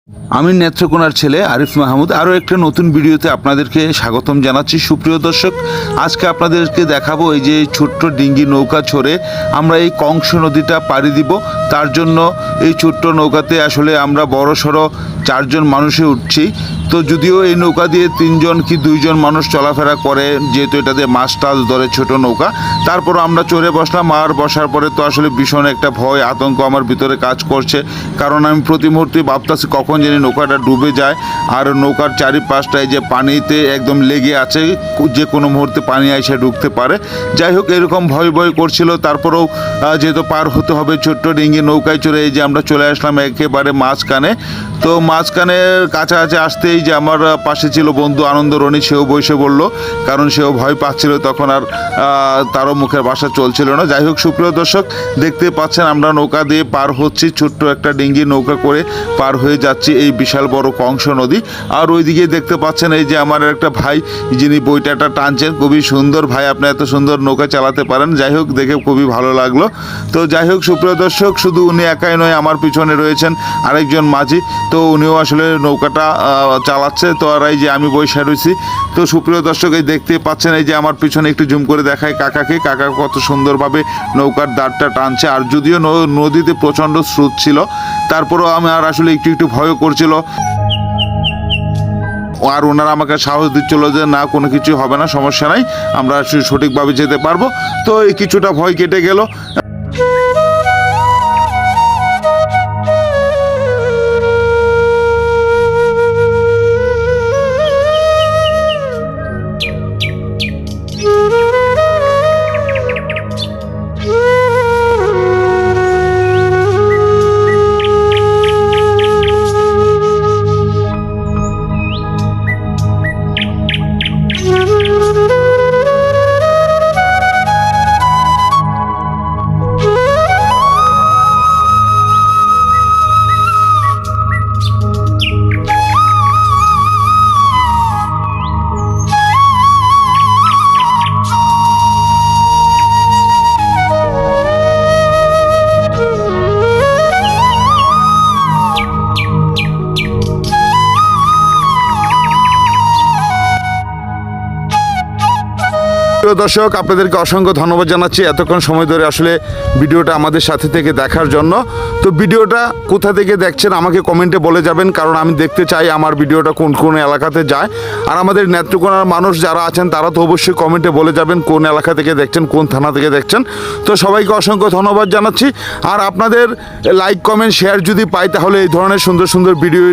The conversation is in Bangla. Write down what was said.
আমি নেত্রকোনার ছেলে আরিফ মাহমুদ আরও একটা নতুন ভিডিওতে আপনাদেরকে স্বাগতম জানাচ্ছি। সুপ্রিয় দর্শক, আজকে আপনাদেরকে দেখাবো এই যে ছোট্ট ডিঙ্গি নৌকা ছড়ে আমরা এই কংস নদীটা পাড়ি দিব। তার জন্য এই ছোট্ট নৌকাতে আসলে আমরা বড়সড় 4 জন মানুষে উঠছি। তো যদিও এই নৌকা দিয়ে 3 জন কি 2 জন মানুষ চলাফেরা করে, যেহেতু এটাতে মাছ টাছ ধরে ছোট নৌকা, তারপর আমরা চড়ে বসলাম। আর বসার পরে তো আসলে ভীষণ একটা ভয় আতঙ্ক আমার ভিতরে কাজ করছে, কারণ আমি প্রতি মুহূর্তে ভাবতেছি কখন জানি নৌকাটা ডুবে যায়। আর নৌকার চারিপাশটায় যে পানিতে একদম লেগে আছে, যে কোনো মুহূর্তে পানি এসে ঢুকতে পারে। যাই হোক, এরকম ভয় ভয় করছিল। তারপরেও যেহেতু পার হতে হবে ছোট্ট ডিঙ্গি নৌকায় চড়ে এই যে আমরা চলে আসলাম একেবারে মাঝখানে। তো মাঝখানের কাছাকাছি আসতেই যে আমার পাশে ছিল বন্ধু আনন্দ রনি, সেও বসে বলল, কারণ সেও ভয় পাচ্ছিল তখন। আর তারও মুখের ভাষা চলছিল না। যাই হোক, সুপ্রিয় দর্শক, দেখতে পাচ্ছেন আমরা নৌকা দিয়ে পার হচ্ছি, ছোট্ট একটা ডিঙ্গি নৌকা করে পার হয়ে যাচ্ছি এই বিশাল বড় কংস নদী। আর ওইদিকে দেখতে পাচ্ছেন এই যে আমার একটা ভাই, যিনি বইটাটা টানছেন, খুবই সুন্দর ভাই, আপনি এত সুন্দর নৌকা চালাতে পারেন। যাই হোক, দেখে খুবই ভালো লাগলো। তো যাই হোক সুপ্রিয় দর্শক, শুধু উনি একাই নয়, আমার পিছনে রয়েছেন আরেকজন মাঝি, তো উনিও আসলে নৌকাটা চালাচ্ছে। তো আর এই যে আমি বসে রয়েছি। তো সুপ্রিয় দর্শক, এই দেখতে পাচ্ছেন এই যে আমার পিছনে একটু জুম করে দেখায় কাকাকে, কাকা কত সুন্দরভাবে নৌকার দাঁড়টা টানছে। আর যদিও নদীতে প্রচণ্ড স্রোত ছিল, তারপরেও আমি আর আসলে একটু একটু ভয়ও করছিল। আর ওনারা আমাকে সাহস দিচ্ছিল যে না, কোনো কিছু হবে না, সমস্যা নাই, আমরা সঠিকভাবে যেতে পারবো। তো এই কিছুটা ভয় কেটে গেল। প্রিয় দর্শক, আপনাদেরকে অসংখ্য ধন্যবাদ জানাচ্ছি এতক্ষণ সময় ধরে আসলে ভিডিওটা আমাদের সাথে থেকে দেখার জন্য। তো ভিডিওটা কোথা থেকে দেখছেন আমাকে কমেন্টে বলে যাবেন, কারণ আমি দেখতে চাই আমার ভিডিওটা কোন কোন এলাকাতে যায়। আর আমাদের নেত্রকোনার মানুষ যারা আছেন তারা তো অবশ্যই কমেন্টে বলে যাবেন কোন এলাকা থেকে দেখছেন, কোন থানা থেকে দেখছেন। তো সবাইকে অসংখ্য ধন্যবাদ জানাচ্ছি। আর আপনাদের লাইক কমেন্ট শেয়ার যদি পাই, তাহলে এই ধরনের সুন্দর সুন্দর ভিডিও